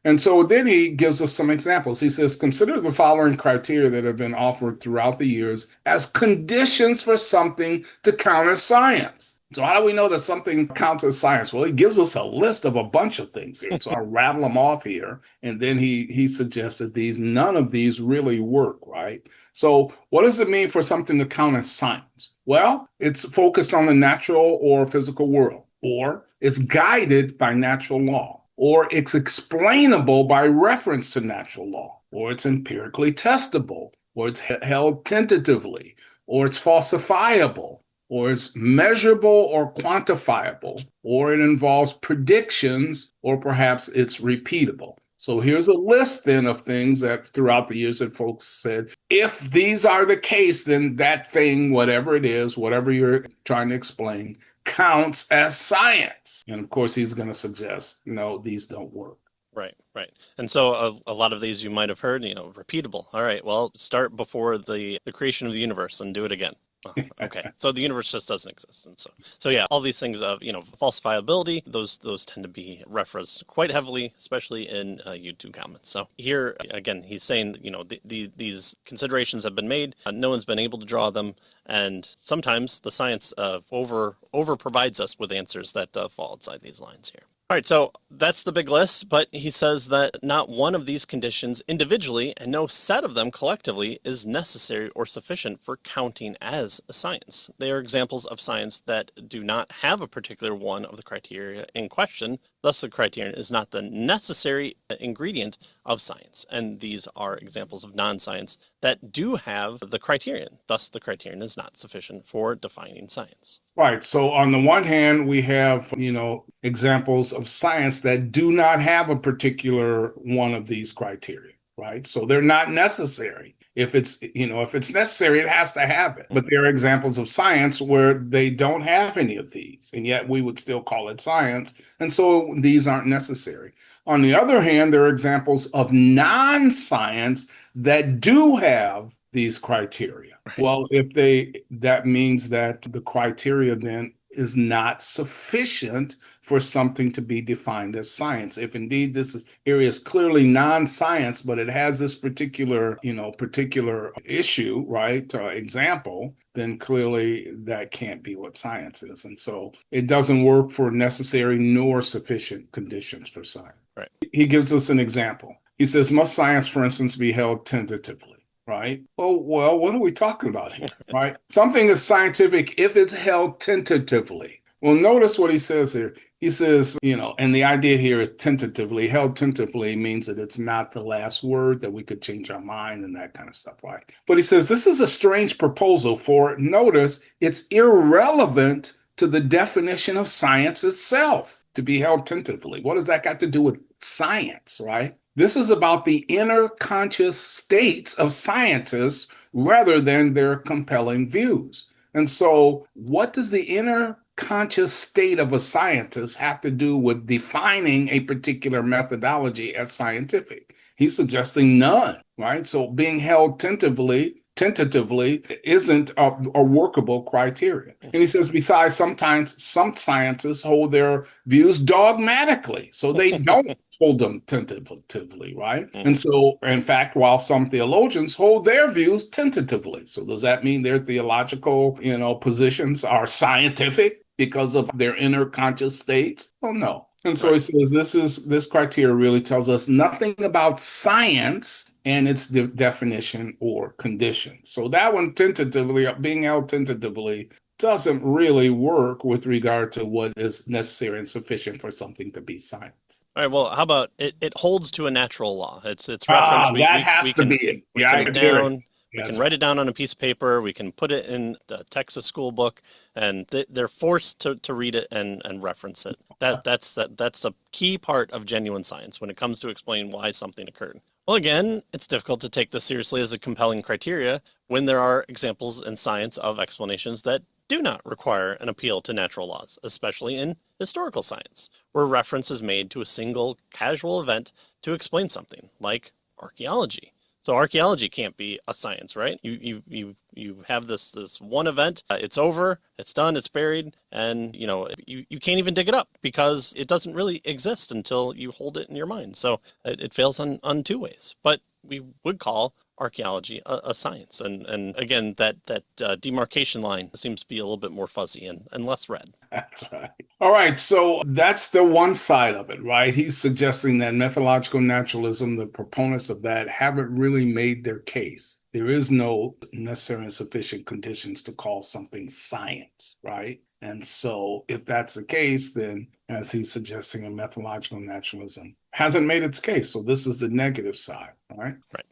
And so then he gives us some examples. He says, consider the following criteria that have been offered throughout the years as conditions for something to count as science. So how do we know that something counts as science? Well, he gives us a list of a bunch of things here. So I'll rattle them off here. And then he suggests that none of these really work, right? So what does it mean for something to count as science? Well, it's focused on the natural or physical world, or it's guided by natural law, or it's explainable by reference to natural law, or it's empirically testable, or it's held tentatively, or it's falsifiable, or it's measurable or quantifiable, or it involves predictions, or perhaps it's repeatable. So here's a list then of things that throughout the years that folks said, if these are the case, then that thing, whatever it is, whatever you're trying to explain, counts as science. And of course, he's going to suggest, no, these don't work. Right, right. And so a lot of these you might have heard, repeatable. All right, well, start before the creation of the universe and do it again. Oh, okay, so the universe just doesn't exist, and so yeah, all these things of falsifiability, those tend to be referenced quite heavily, especially in YouTube comments. So here again, he's saying these considerations have been made, no one's been able to draw them, and sometimes the science over provides us with answers that fall outside these lines here. All right, so that's the big list, but he says that not one of these conditions individually and no set of them collectively is necessary or sufficient for counting as a science. They are examples of science that do not have a particular one of the criteria in question, thus the criterion is not the necessary ingredient of science. And these are examples of non-science that do have the criterion, thus the criterion is not sufficient for defining science. Right. So on the one hand, we have, examples of science that do not have a particular one of these criteria, right? So they're not necessary. If it's necessary, it has to have it. But there are examples of science where they don't have any of these, and yet we would still call it science. And so these aren't necessary. On the other hand, there are examples of non-science that do have these criteria. Well, that means that the criteria then is not sufficient for something to be defined as science. If indeed area is clearly non-science, but it has this particular issue, right, example, then clearly that can't be what science is. And so it doesn't work for necessary nor sufficient conditions for science. Right. He gives us an example. He says, must science, for instance, be held tentatively? Right? Well, what are we talking about here? Right? Something is scientific if it's held tentatively. Well, notice what he says here. He says, and the idea here is tentatively. Held tentatively means that it's not the last word, that we could change our mind and that kind of stuff, right? But he says this is a strange proposal, for notice it's irrelevant to the definition of science itself to be held tentatively. What does that got to do with science, right? This is about the inner conscious states of scientists rather than their compelling views. And so, what does the inner conscious state of a scientist have to do with defining a particular methodology as scientific? He's suggesting none, right? So, being held tentatively isn't a workable criteria. And he says, besides, sometimes some scientists hold their views dogmatically, so they don't hold them tentatively, right? And so, in fact, while some theologians hold their views tentatively. So does that mean their theological, positions are scientific because of their inner conscious states? Oh, no. And so he says this criteria really tells us nothing about science and its definition or condition. So that one tentatively, being held tentatively, doesn't really work with regard to what is necessary and sufficient for something to be science. All right. Well, how about it holds to a natural law? It's reference. That has to be it. We can write it down on a piece of paper. We can put it in the Texas school book, and they're forced to read it and reference it. That's a key part of genuine science when it comes to explain why something occurred. Well, again, it's difficult to take this seriously as a compelling criteria when there are examples in science of explanations that do not require an appeal to natural laws, especially in historical science, where reference is made to a single casual event to explain something, like archaeology. So archaeology can't be a science, right? You have this one event, it's over, it's done, it's buried, and you can't even dig it up because it doesn't really exist until you hold it in your mind. So it fails on two ways. But we would call archaeology a science. And again, that demarcation line seems to be a little bit more fuzzy and less red. That's right. All right, so that's the one side of it, right? He's suggesting that methodological naturalism, the proponents of that, haven't really made their case. There is no necessary and sufficient conditions to call something science, right? And so if that's the case, then as he's suggesting, a methodological naturalism hasn't made its case. So this is the negative side, right? Right.